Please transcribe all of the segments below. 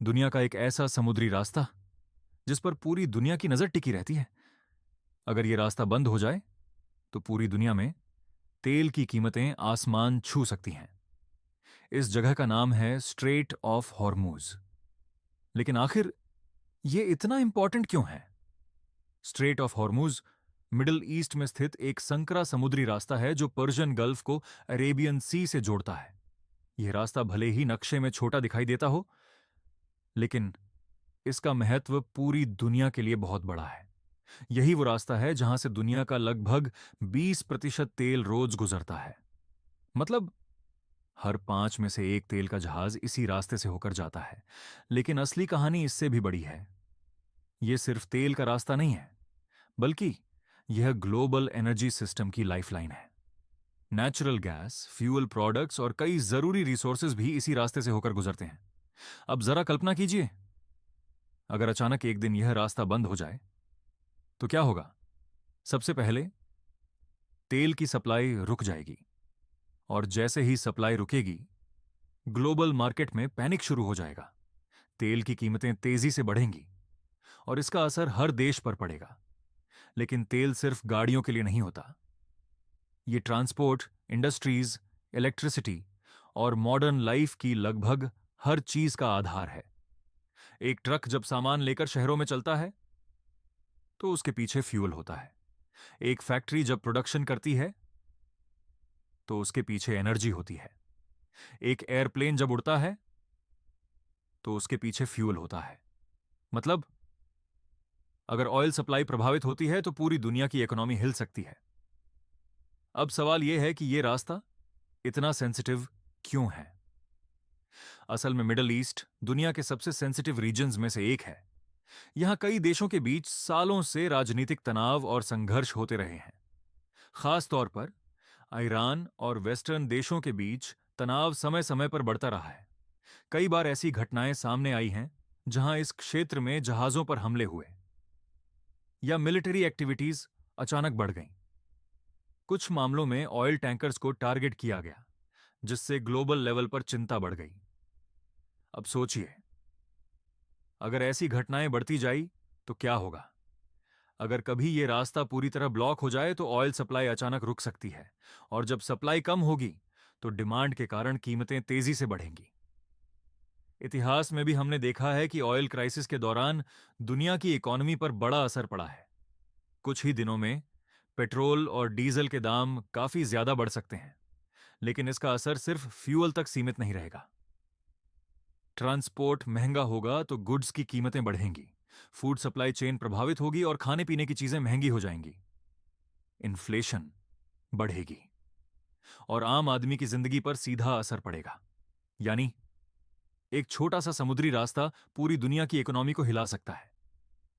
दुनिया का एक ऐसा समुद्री रास्ता जिस पर पूरी दुनिया की नजर टिकी रहती है। अगर ये रास्ता बंद हो जाए तो पूरी दुनिया में तेल की कीमतें आसमान छू सकती हैं। इस जगह का नाम है स्ट्रेट ऑफ हॉर्मूज। लेकिन आखिर ये इतना इंपॉर्टेंट क्यों है? Straight of Hormuz middle east में स्थित एक संकरा समुद्री रास्ता है जो पर्शियन गल्फ को अरेबियन सी से जोड़ता है। यह रास्ता भले ही नक्शे में छोटा दिखाई देता हो, लेकिन इसका महत्व पूरी दुनिया के लिए बहुत बड़ा है। यही वो रास्ता है जहां से दुनिया का लगभग 20% तेल रोज गुजरता है। मतलब हर 5 में से एक तेल का जहाज इसी रास्ते से होकर जाता है। लेकिन असली कहानी इससे भी बड़ी है। यह सिर्फ तेल का रास्ता नहीं है, बल्कि यह ग्लोबल एनर्जी सिस्टम की लाइफलाइन है। नेचुरल गैस, फ्यूल प्रोडक्ट्स और कई जरूरी रिसोर्सेज भी इसी रास्ते से होकर गुजरते हैं। अब जरा कल्पना कीजिए, अगर अचानक एक दिन यह रास्ता बंद हो जाए तो क्या होगा? सबसे पहले तेल की सप्लाई रुक जाएगी, और जैसे ही सप्लाई रुकेगी, ग्लोबल मार्केट में पैनिक शुरू हो जाएगा। तेल की कीमतें तेजी से बढ़ेंगी और इसका असर हर देश पर पड़ेगा। लेकिन तेल सिर्फ गाड़ियों के लिए नहीं होता। ये ट्रांसपोर्ट, इंडस्ट्रीज, इलेक्ट्रिसिटी और मॉडर्न लाइफ की लगभग हर चीज का आधार है। एक ट्रक जब सामान लेकर शहरों में चलता है तो उसके पीछे फ्यूल होता है। एक फैक्ट्री जब प्रोडक्शन करती है तो उसके पीछे एनर्जी होती है। एक एयरप्लेन जब उड़ता है तो उसके पीछे फ्यूल होता है। मतलब अगर ऑयल सप्लाई प्रभावित होती है तो पूरी दुनिया की इकोनॉमी हिल सकती है। अब सवाल यह है कि यह रास्ता इतना सेंसिटिव क्यों है? असल में मिडिल ईस्ट दुनिया के सबसे सेंसिटिव रीजन्स में से एक है। यहां कई देशों के बीच सालों से राजनीतिक तनाव और संघर्ष होते रहे हैं। खास तौर पर ईरान और वेस्टर्न देशों के बीच तनाव समय समय पर बढ़ता रहा है। कई बार ऐसी घटनाएं सामने आई हैं जहां इस क्षेत्र में जहाजों पर हमले हुए या मिलिट्री एक्टिविटीज अचानक बढ़ गईं। कुछ मामलों में ऑयल टैंकर्स को टारगेट किया गया, जिससे ग्लोबल लेवल पर चिंता बढ़ गई। अब सोचिए, अगर ऐसी घटनाएं बढ़ती जाई तो क्या होगा? अगर कभी यह रास्ता पूरी तरह ब्लॉक हो जाए तो ऑयल सप्लाई अचानक रुक सकती है, और जब सप्लाई कम होगी तो डिमांड के कारण कीमतें तेजी से बढ़ेंगी। इतिहास में भी हमने देखा है कि ऑयल क्राइसिस के दौरान दुनिया की इकोनॉमी पर बड़ा असर पड़ा है। कुछ ही दिनों में पेट्रोल और डीजल के दाम काफी ज्यादा बढ़ सकते हैं, लेकिन इसका असर सिर्फ फ्यूल तक सीमित नहीं रहेगा। ट्रांसपोर्ट महंगा होगा तो गुड्स की कीमतें बढ़ेंगी, फूड सप्लाई चेन प्रभावित होगी और खाने पीने की चीजें महंगी हो जाएंगी। इन्फ्लेशन बढ़ेगी और आम आदमी की जिंदगी पर सीधा असर पड़ेगा। यानी एक छोटा सा समुद्री रास्ता पूरी दुनिया की इकोनॉमी को हिला सकता है।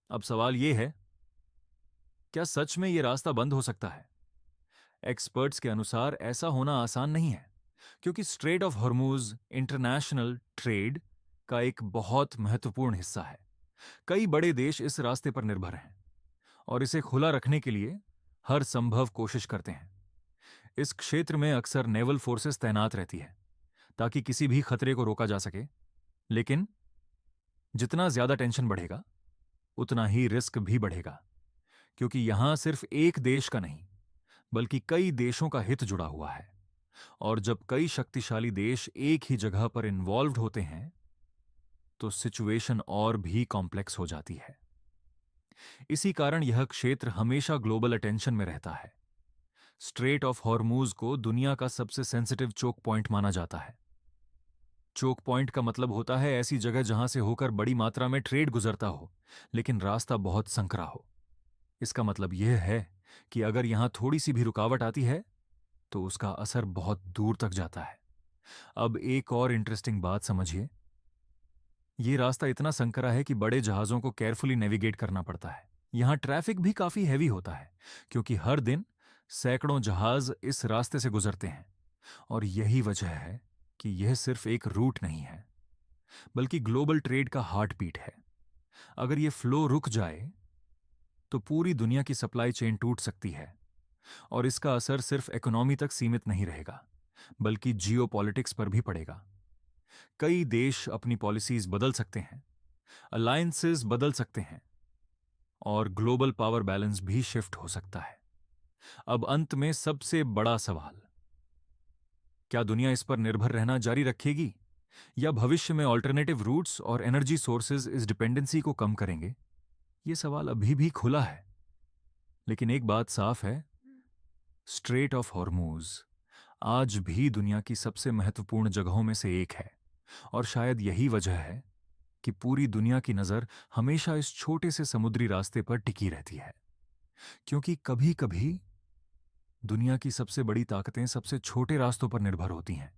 अब सवाल यह है, क्या सच में यह रास्ता बंद हो सकता है? एक्सपर्ट्स के अनुसार ऐसा होना आसान नहीं है, क्योंकि straight of Hormuz international trade का एक बहुत महत्वपूर्ण हिस्सा है। कई बड़े देश इस रास्ते पर निर्भर हैं और इसे खुला रखने के लिए हर संभव कोशिश करते हैं। इस क्षेत्र में अक्सर नेवल फोर्सेस तैनात रहती है ताकि किसी भी खतरे को रोका जा सके। लेकिन जितना ज्यादा टेंशन बढ़ेगा, उतना ही रिस्क भी बढ़ेगा, क्योंकि यहां सिर्फ एक देश का नहीं, बल्कि कई देशों का हित जुड़ा हुआ है। और जब कई शक्तिशाली देश एक ही जगह पर इन्वॉल्व्ड होते हैं तो सिचुएशन और भी कॉम्प्लेक्स हो जाती है। इसी कारण यह क्षेत्र हमेशा ग्लोबल अटेंशन में रहता है। स्ट्रेट ऑफ हॉर्मूज को दुनिया का सबसे सेंसिटिव चोक पॉइंट माना जाता है। चोक पॉइंट का मतलब होता है ऐसी जगह जहां से होकर बड़ी मात्रा में ट्रेड गुजरता हो, लेकिन रास्ता बहुत संकरा हो। इसका मतलब यह है कि अगर यहां थोड़ी सी भी रुकावट आती है तो उसका असर बहुत दूर तक जाता है। अब एक और इंटरेस्टिंग बात समझिए, यह रास्ता इतना संकरा है कि बड़े जहाजों को केयरफुली नेविगेट करना पड़ता है। यहां ट्रैफिक भी काफी हैवी होता है, क्योंकि हर दिन सैकड़ों जहाज इस रास्ते से गुजरते हैं। और यही वजह है कि यह सिर्फ एक रूट नहीं है, बल्कि ग्लोबल ट्रेड का हार्ट बीट है। अगर यह फ्लो रुक जाए तो पूरी दुनिया की सप्लाई चेन टूट सकती है, और इसका असर सिर्फ इकोनॉमी तक सीमित नहीं रहेगा, बल्कि जियोपॉलिटिक्स पर भी पड़ेगा। कई देश अपनी पॉलिसीज बदल सकते हैं, अलायंसेस बदल सकते हैं और ग्लोबल पावर बैलेंस भी शिफ्ट हो सकता है। अब अंत में सबसे बड़ा सवाल, क्या दुनिया इस पर निर्भर रहना जारी रखेगी या भविष्य में ऑल्टरनेटिव रूट्स और एनर्जी सोर्सेज इस डिपेंडेंसी को कम करेंगे? यह सवाल अभी भी खुला है। लेकिन एक बात साफ है, स्ट्रेट ऑफ हॉर्मूज आज भी दुनिया की सबसे महत्वपूर्ण जगहों में से एक है। और शायद यही वजह है कि पूरी दुनिया की नजर हमेशा इस छोटे से समुद्री रास्ते पर टिकी रहती है, क्योंकि कभी कभी दुनिया की सबसे बड़ी ताकतें सबसे छोटे रास्तों पर निर्भर होती हैं।